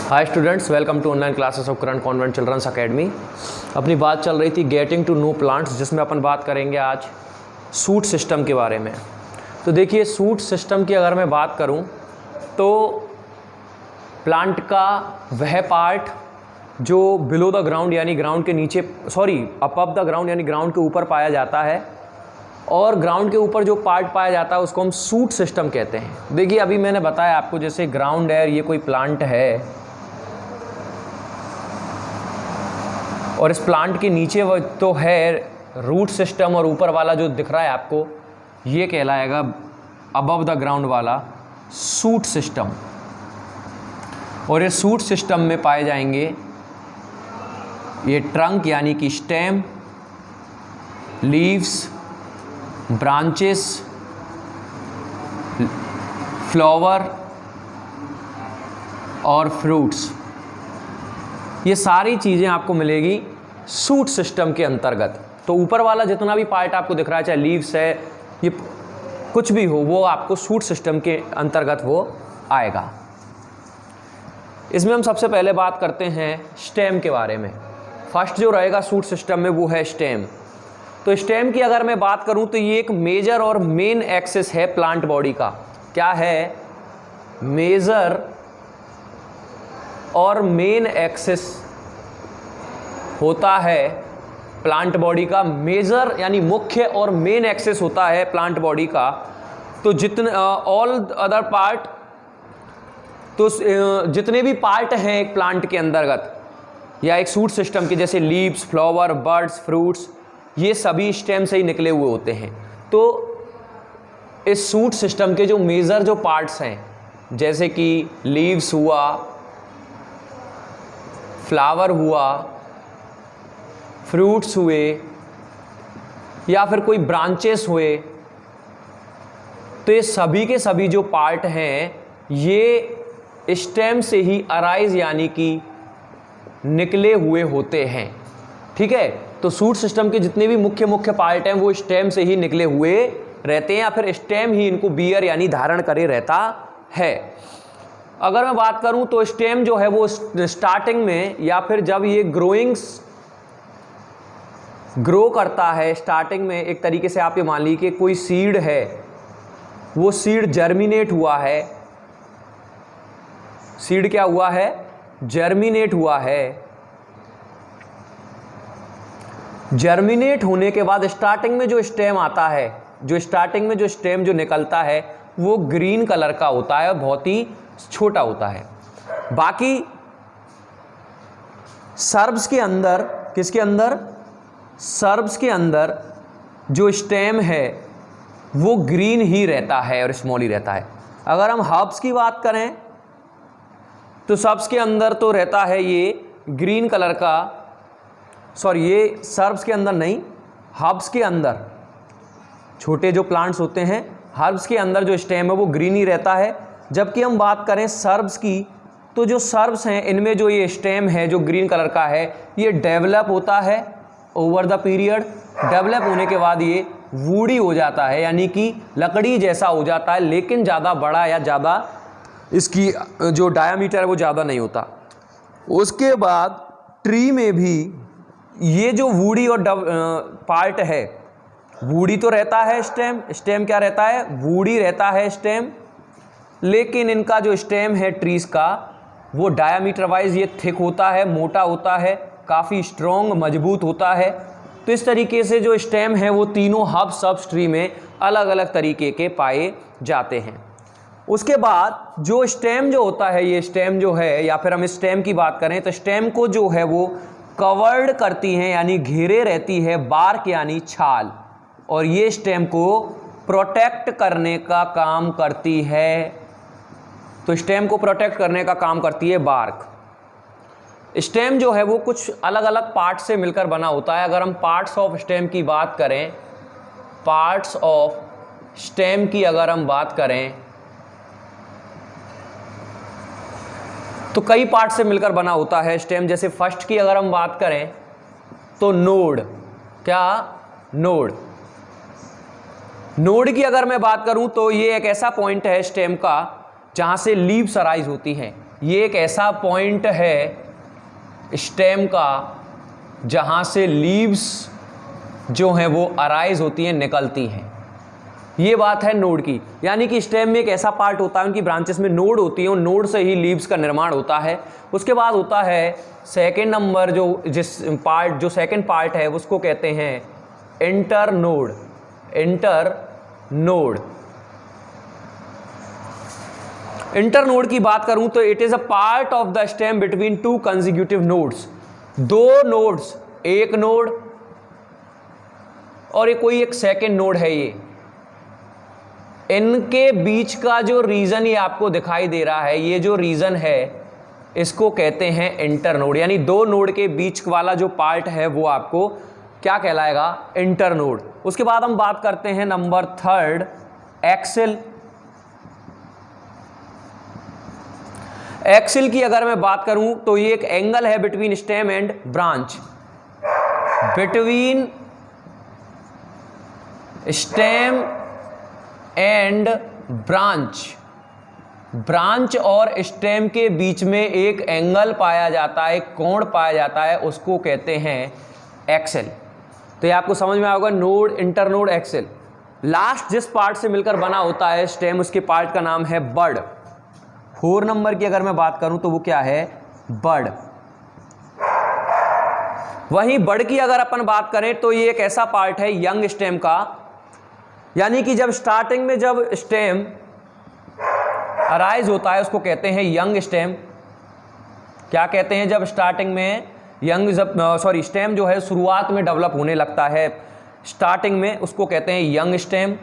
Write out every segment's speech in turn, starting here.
Hi students, welcome to online classes of current convent children's academy. अपनी बात चल रही थी गेटिंग टू नो प्लांट्स, जिसमें अपन बात करेंगे आज सूट सिस्टम के बारे में। तो देखिए, सूट सिस्टम की अगर मैं बात करूं तो प्लांट का वह पार्ट जो बिलो द ग्राउंड यानी ग्राउंड के नीचे अबव द ग्राउंड यानी ग्राउंड के ऊपर पाया जाता है, और ग्राउंड के ऊपर जो पार्ट पाया जाता है उसको हम सूट सिस्टम कहते हैं। देखिए, अभी मैंने बताया आपको, जैसे ग्राउंड है, ये कोई प्लांट है और इस प्लांट के नीचे वो तो है रूट सिस्टम, और ऊपर वाला जो दिख रहा है आपको ये कहलाएगा अबव द ग्राउंड वाला सूट सिस्टम। और ये सूट सिस्टम में पाए जाएंगे ये ट्रंक यानी कि स्टेम, लीव्स, ब्रांचेस, फ्लावर और फ्रूट्स। ये सारी चीज़ें आपको मिलेगी सूट सिस्टम के अंतर्गत। तो ऊपर वाला जितना भी पार्ट आपको दिख रहा है, चाहे लीव्स है, ये कुछ भी हो, वो आपको सूट सिस्टम के अंतर्गत वो आएगा। इसमें हम सबसे पहले बात करते हैं स्टेम के बारे में। फर्स्ट जो रहेगा सूट सिस्टम में वो है स्टेम। तो स्टेम की अगर मैं बात करूं तो ये एक मेजर और मेन एक्सिस है प्लांट बॉडी का। क्या है? मेजर और मेन एक्सिस होता है प्लांट बॉडी का। मेजर यानी मुख्य और मेन एक्सिस होता है प्लांट बॉडी का। तो जितने ऑल अदर पार्ट, तो जितने भी पार्ट हैं एक प्लांट के अंतर्गत या एक सूट सिस्टम के, जैसे लीव्स, फ्लावर, बर्ड्स, फ्रूट्स, ये सभी स्टेम से ही निकले हुए होते हैं। तो इस सूट सिस्टम के जो मेजर जो पार्ट्स हैं, जैसे कि लीव्स हुआ, फ्लावर हुआ, फ्रूट्स हुए, या फिर कोई ब्रांचेस हुए, तो ये सभी के सभी जो पार्ट हैं ये स्टेम से ही अराइज यानी कि निकले हुए होते हैं। ठीक है, तो सूट सिस्टम के जितने भी मुख्य पार्ट हैं वो स्टेम से ही निकले हुए रहते हैं, या फिर स्टेम ही इनको बियर यानी धारण करे रहता है। अगर मैं बात करूं तो स्टेम जो है वो स्टार्टिंग में, या फिर जब ये ग्रो करता है स्टार्टिंग में, एक तरीके से आप ये मान लीजिए कि कोई सीड है, वो सीड जर्मिनेट हुआ है। सीड क्या हुआ है? जर्मिनेट हुआ है। जर्मिनेट होने के बाद स्टार्टिंग में जो स्टेम आता है, जो स्टार्टिंग में जो स्टेम जो निकलता है वो ग्रीन कलर का होता है और बहुत ही छोटा होता है। बाकी सर्ब्स के अंदर, किसके अंदर? सर्ब्स के अंदर जो स्टेम है वो ग्रीन ही रहता है और स्मॉल ही रहता है। अगर हम हर्ब्स की बात करें तो सर्ब्स के अंदर तो रहता है ये ग्रीन कलर का, ये सर्ब्स के अंदर नहीं, हर्ब्स के अंदर छोटे जो प्लांट्स होते हैं, हर्ब्स के अंदर जो स्टेम है वो ग्रीन ही रहता है। जबकि हम बात करें सर्ब्स की, तो जो सर्ब्स हैं इनमें जो ये स्टेम है जो ग्रीन कलर का है, ये डेवलप होता है ओवर द पीरियड। डेवलप होने के बाद ये वुडी हो जाता है, यानी कि लकड़ी जैसा हो जाता है, लेकिन ज़्यादा बड़ा या ज़्यादा इसकी जो डायामीटर है वो ज़्यादा नहीं होता। उसके बाद ट्री में भी ये जो वुडी और पार्ट है, वुडी तो रहता है स्टेम क्या रहता है? वुडी रहता है स्टेम, लेकिन इनका जो स्टेम है ट्रीज का वो डायामीटर वाइज ये थिक होता है, मोटा होता है, काफ़ी स्ट्रॉन्ग, मजबूत होता है। तो इस तरीके से जो स्टेम है वो तीनों हब सब्स ट्री में अलग अलग तरीके के पाए जाते हैं। उसके बाद जो स्टेम जो होता है, ये स्टेम जो है, या फिर हम स्टेम की बात करें तो स्टेम को जो है वो कवर्ड करती है यानी घेरे रहती है बार्क यानी छाल, और ये स्टेम को प्रोटेक्ट करने का काम करती है। तो स्टेम को प्रोटेक्ट करने का काम करती है बार्क। स्टेम जो है वो कुछ अलग अलग पार्ट से मिलकर बना होता है। अगर हम पार्ट्स ऑफ स्टेम की बात करें, पार्ट्स ऑफ स्टेम की अगर हम बात करें तो कई पार्ट से मिलकर बना होता है स्टेम। जैसे फर्स्ट की अगर हम बात करें तो नोड, क्या? नोड की अगर मैं बात करूं तो ये एक ऐसा पॉइंट है स्टेम का जहां से लीव्स अराइज होती हैं। ये एक ऐसा पॉइंट है स्टेम का जहाँ से लीव्स जो हैं वो अराइज होती हैं, निकलती हैं। ये बात है नोड की, यानी कि स्टेम में एक ऐसा पार्ट होता है, उनकी ब्रांचेस में नोड होती है, उन नोड से ही लीव्स का निर्माण होता है। उसके बाद होता है सेकेंड नंबर, जो सेकेंड पार्ट है उसको कहते हैं इंटरनोड। इंटरनोड की बात करूं तो it is a part of the stem between two consecutive nodes. दो नोड्स, एक नोड और कोई एक सेकेंड नोड है, ये इनके बीच का जो रीजन ये आपको दिखाई दे रहा है, ये जो रीजन है इसको कहते हैं इंटरनोड। यानी दो नोड के बीच वाला जो पार्ट है वो आपको क्या कहलाएगा? इंटरनोड। उसके बाद हम बात करते हैं नंबर थर्ड, एक्सिल। एक्सिल की अगर मैं बात करूं तो ये एक एंगल है between stem and branch. Between stem and branch और स्टेम के बीच में एक एंगल पाया जाता है, एक कोण पाया जाता है, उसको कहते हैं एक्सिल। तो ये आपको समझ में आएगा, नोड, इंटरनोड, एक्सिल। लास्ट जिस पार्ट से मिलकर बना होता है स्टेम, उसके पार्ट का नाम है बड। 4 नंबर की अगर मैं बात करूं तो वो क्या है? बड। वहीं बड की अगर अपन बात करें तो ये एक ऐसा पार्ट है यंग स्टेम का, यानी कि जब स्टार्टिंग में जब स्टेम अराइज होता है उसको कहते हैं यंग स्टेम। क्या कहते हैं? जब स्टार्टिंग में स्टेम जो है शुरुआत में डेवलप होने लगता है, स्टार्टिंग में, उसको कहते हैं यंग स्टेम।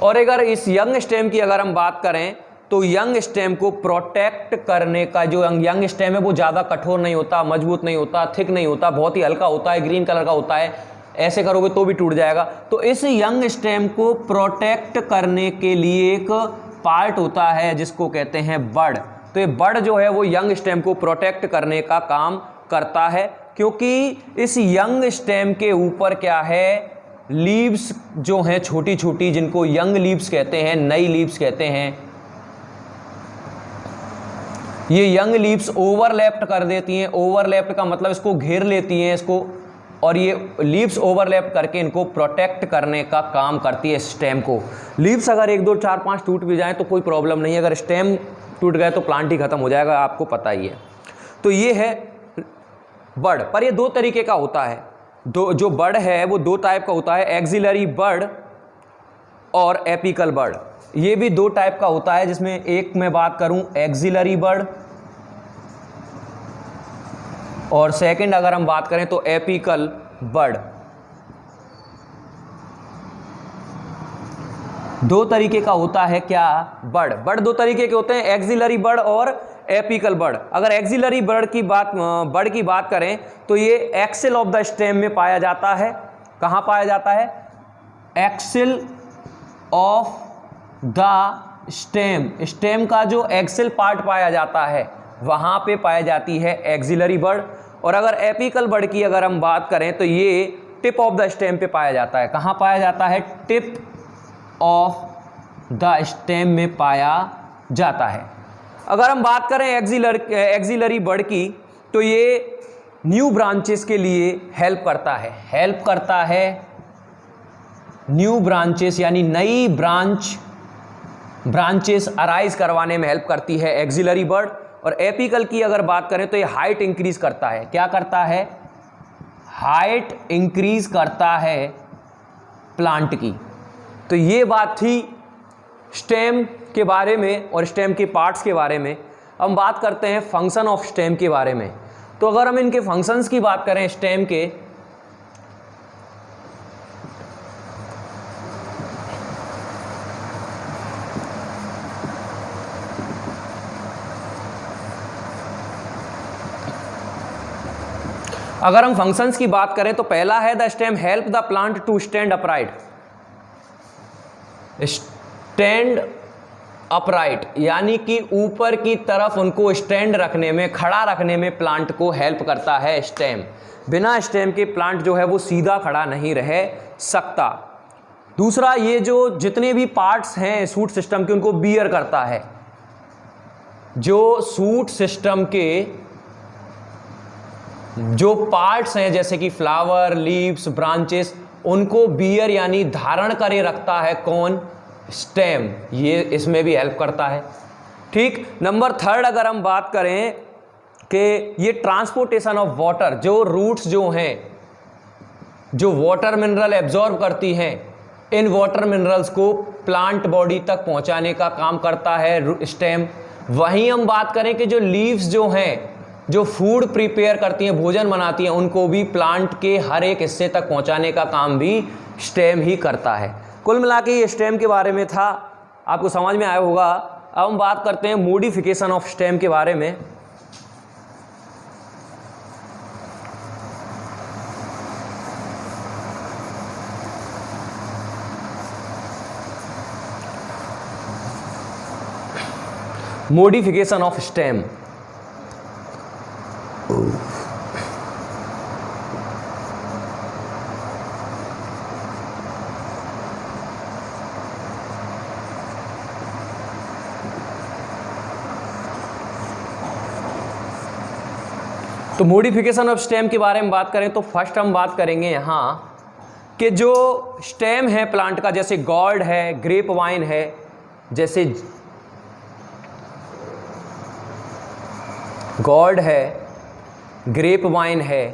और अगर इस यंग स्टेम की अगर हम बात करें तो यंग स्टेम को प्रोटेक्ट करने का, जो यंग स्टेम है वो ज़्यादा कठोर नहीं होता, मजबूत नहीं होता, थिक नहीं होता, बहुत ही हल्का होता है, ग्रीन कलर का होता है, ऐसे करोगे तो भी टूट जाएगा। तो इस यंग स्टेम को प्रोटेक्ट करने के लिए एक पार्ट होता है जिसको कहते हैं बड। तो ये बड जो है वो यंग स्टेम को प्रोटेक्ट करने का काम करता है, क्योंकि इस यंग स्टेम के ऊपर क्या है? लीव्स जो हैं छोटी छोटी, जिनको यंग लीव्स कहते हैं, नई लीव्स कहते हैं। ये यंग लीव्स ओवरलैप्ड कर देती हैं। ओवरलैप्ड का मतलब इसको घेर लेती हैं इसको, और ये लीव्स ओवरलैप करके इनको प्रोटेक्ट करने का काम करती है स्टेम को। लीव्स अगर 1 2 4 5 टूट भी जाएं तो कोई प्रॉब्लम नहीं है, अगर स्टेम टूट गए तो प्लांट ही खत्म हो जाएगा, आपको पता ही है। तो ये है बड। पर ये 2 तरीके का होता है। जो बड है वो 2 टाइप का होता है, एक्सिलरी बड और एपिकल बड। ये भी 2 टाइप का होता है, जिसमें एक मैं बात करूं एक्सिलरी बड, और सेकंड अगर हम बात करें तो एपिकल बड। 2 तरीके का होता है क्या? बड 2 तरीके के होते हैं, एक्सिलरी बड और एपिकल बड। अगर एक्सिलरी बड की बात करें तो ये एक्सिल ऑफ द स्टेम में पाया जाता है। कहाँ पाया जाता है? एक्सिल ऑफ द स्टेम का जो एक्सिल पार्ट पाया जाता है वहां पे पाई जाती है एक्सिलरी बड। और अगर एपिकल बड की अगर हम बात करें तो ये टिप ऑफ द स्टेम पे पाया जाता है। कहाँ पाया जाता है? टिप ऑफ द स्टेम में पाया जाता है। अगर हम बात करें एक्सिलरी बड की तो ये न्यू ब्रांचेस के लिए हेल्प करता है न्यू ब्रांचेस, यानी नई ब्रांचेस अराइज करवाने में हेल्प करती है एक्सिलरी बड। और एपिकल की अगर बात करें तो ये हाइट इंक्रीज करता है। क्या करता है? हाइट इंक्रीज करता है प्लांट की। तो ये बात थी स्टेम के बारे में और स्टेम के पार्ट्स के बारे में। हम बात करते हैं फंक्शन ऑफ स्टेम के बारे में। तो अगर हम इनके फंक्शंस की बात करें स्टेम के, अगर हम फंक्शंस की बात करें तो पहला है the stem help the plant to stand upright. Stand upright यानी कि ऊपर की तरफ उनको स्टैंड रखने में, खड़ा रखने में प्लांट को हेल्प करता है स्टेम। बिना स्टेम के प्लांट जो है वो सीधा खड़ा नहीं रह सकता। दूसरा, ये जो जितने भी पार्ट्स हैं शूट सिस्टम के उनको बियर करता है। जो सूट सिस्टम के जो पार्ट्स हैं जैसे कि फ्लावर, लीव्स, ब्रांचेस, उनको बियर यानी धारण करे रखता है कौन? स्टेम। ये इसमें भी हेल्प करता है। ठीक। नंबर थर्ड अगर हम बात करें कि ये ट्रांसपोर्टेशन ऑफ वाटर, जो रूट्स जो हैं जो वाटर मिनरल एब्जॉर्ब करती हैं, इन वाटर मिनरल्स को प्लांट बॉडी तक पहुंचाने का काम करता है स्टेम। वहीं हम बात करें कि जो लीव्स जो हैं जो फूड प्रिपेयर करती हैं, भोजन बनाती हैं, उनको भी प्लांट के हर एक हिस्से तक पहुंचाने का काम भी स्टेम ही करता है। कुल मिला के ये स्टेम के बारे में था, आपको समझ में आया होगा। अब हम बात करते हैं मोडिफिकेशन ऑफ स्टेम के बारे में। Modification of stem. तो मोडिफिकेशन ऑफ स्टेम के बारे में बात करें तो फर्स्ट हम बात करेंगे यहाँ कि जो स्टेम है प्लांट का, जैसे गॉर्ड है, ग्रेप वाइन है, जैसे गॉर्ड है, ग्रेप वाइन है,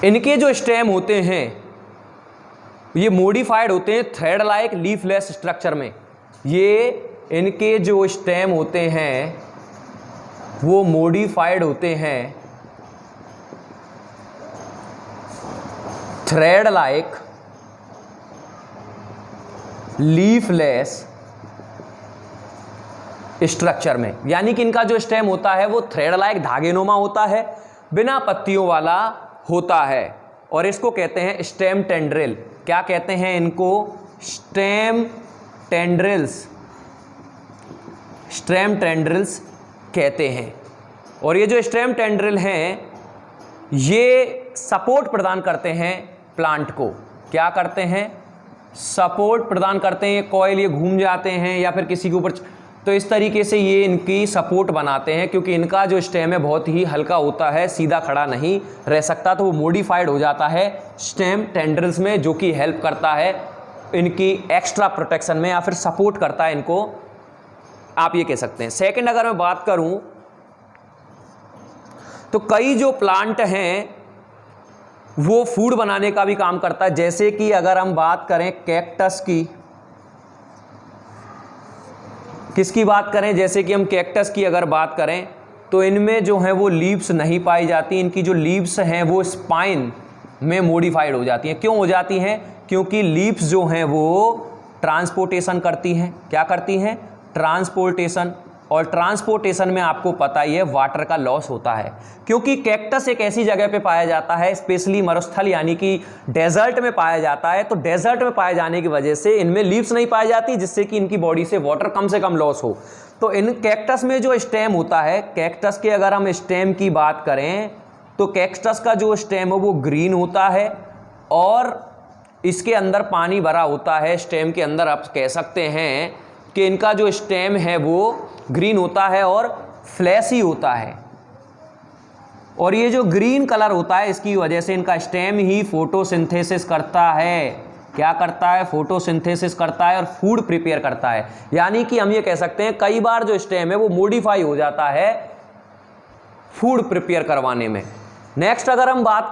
इनके जो स्टेम होते हैं ये मॉडिफाइड होते हैं थ्रेड लाइक लीफलेस स्ट्रक्चर में। ये इनके जो स्टेम होते हैं वो मॉडिफाइड होते हैं थ्रेड लाइक लीफलेस स्ट्रक्चर में। यानी कि इनका जो स्टेम होता है वो थ्रेड लाइक धागेनुमा होता है, बिना पत्तियों वाला होता है, और इसको कहते हैं स्टेम टेंड्रिल। क्या कहते हैं इनको? Stem tendrils. स्टेम टेंड्रिल्स कहते हैं। और ये जो स्टेम टेंड्रिल हैं ये सपोर्ट प्रदान करते हैं प्लांट को। क्या करते हैं? सपोर्ट प्रदान करते हैं। ये कॉइल ये घूम जाते हैं या फिर किसी के ऊपर, तो इस तरीके से ये इनकी सपोर्ट बनाते हैं, क्योंकि इनका जो स्टेम है बहुत ही हल्का होता है, सीधा खड़ा नहीं रह सकता, तो वो मॉडिफाइड हो जाता है स्टेम टेंड्रिल्स में, जो कि हेल्प करता है इनकी एक्स्ट्रा प्रोटेक्शन में या फिर सपोर्ट करता है इनको, आप ये कह सकते हैं। सेकंड अगर मैं बात करूं तो कई जो प्लांट हैं वो फूड बनाने का भी काम करता है। जैसे कि अगर हम बात करें कैक्टस की, किसकी बात करें? जैसे कि हम कैक्टस की अगर बात करें तो इनमें जो है वो लीव्स नहीं पाई जाती। इनकी जो लीव्स हैं वो स्पाइन में मॉडिफाइड हो जाती हैं। क्यों हो जाती हैं? क्योंकि लीव्स जो हैं वो ट्रांसपोर्टेशन करती हैं। क्या करती हैं? ट्रांसपोर्टेशन। और ट्रांसपोर्टेशन में आपको पता ही है वाटर का लॉस होता है, क्योंकि कैक्टस एक ऐसी जगह पे पाया जाता है, स्पेशली मरुस्थल यानी कि डेजर्ट में पाया जाता है। तो डेजर्ट में पाए जाने की वजह से इनमें लीव्स नहीं पाई जाती, जिससे कि इनकी बॉडी से वाटर कम से कम लॉस हो। तो इन कैक्टस में जो स्टेम होता है, कैक्टस के अगर हम स्टेम की बात करें तो कैक्टस का जो स्टेम है वो ग्रीन होता है और इसके अंदर पानी भरा होता है। स्टेम के अंदर आप कह सकते हैं कि इनका जो स्टेम है वो ग्रीन होता है और फ्लैशी होता है। और ये जो ग्रीन कलर होता है इसकी वजह से इनका स्टेम ही फोटोसिंथेसिस करता है। क्या करता है? फोटोसिंथेसिस करता है और फूड प्रिपेयर करता है। यानी कि हम ये कह सकते हैं कई बार जो स्टेम है वो मॉडिफाई हो जाता है फूड प्रिपेयर करवाने में। नेक्स्ट अगर हम बात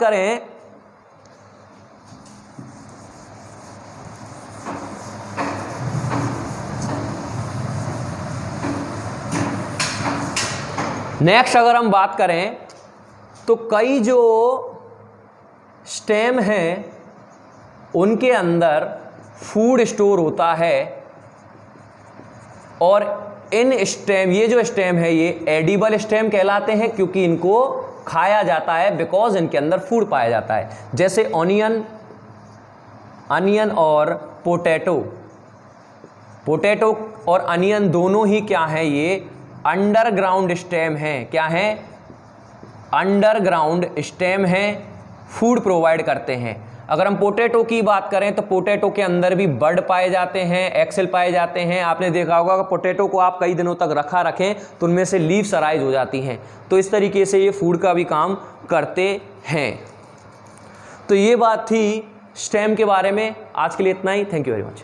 करें तो कई जो स्टेम हैं उनके अंदर फूड स्टोर होता है और इन स्टेम, ये जो स्टेम है ये एडिबल स्टेम कहलाते हैं, क्योंकि इनको खाया जाता है बिकॉज इनके अंदर फूड पाया जाता है। जैसे अनियन और पोटैटो और अनियन दोनों ही क्या हैं? ये अंडरग्राउंड स्टेम हैं। क्या हैं? अंडरग्राउंड स्टेम हैं, फूड प्रोवाइड करते हैं। अगर हम पोटैटो की बात करें तो पोटैटो के अंदर भी बड पाए जाते हैं, एक्सेल पाए जाते हैं। आपने देखा होगा कि पोटैटो को आप कई दिनों तक रखें तो उनमें से लीव्स अराइज हो जाती हैं। तो इस तरीके से ये फूड का भी काम करते हैं। तो ये बात थी स्टेम के बारे में। आज के लिए इतना ही। Thank you very much.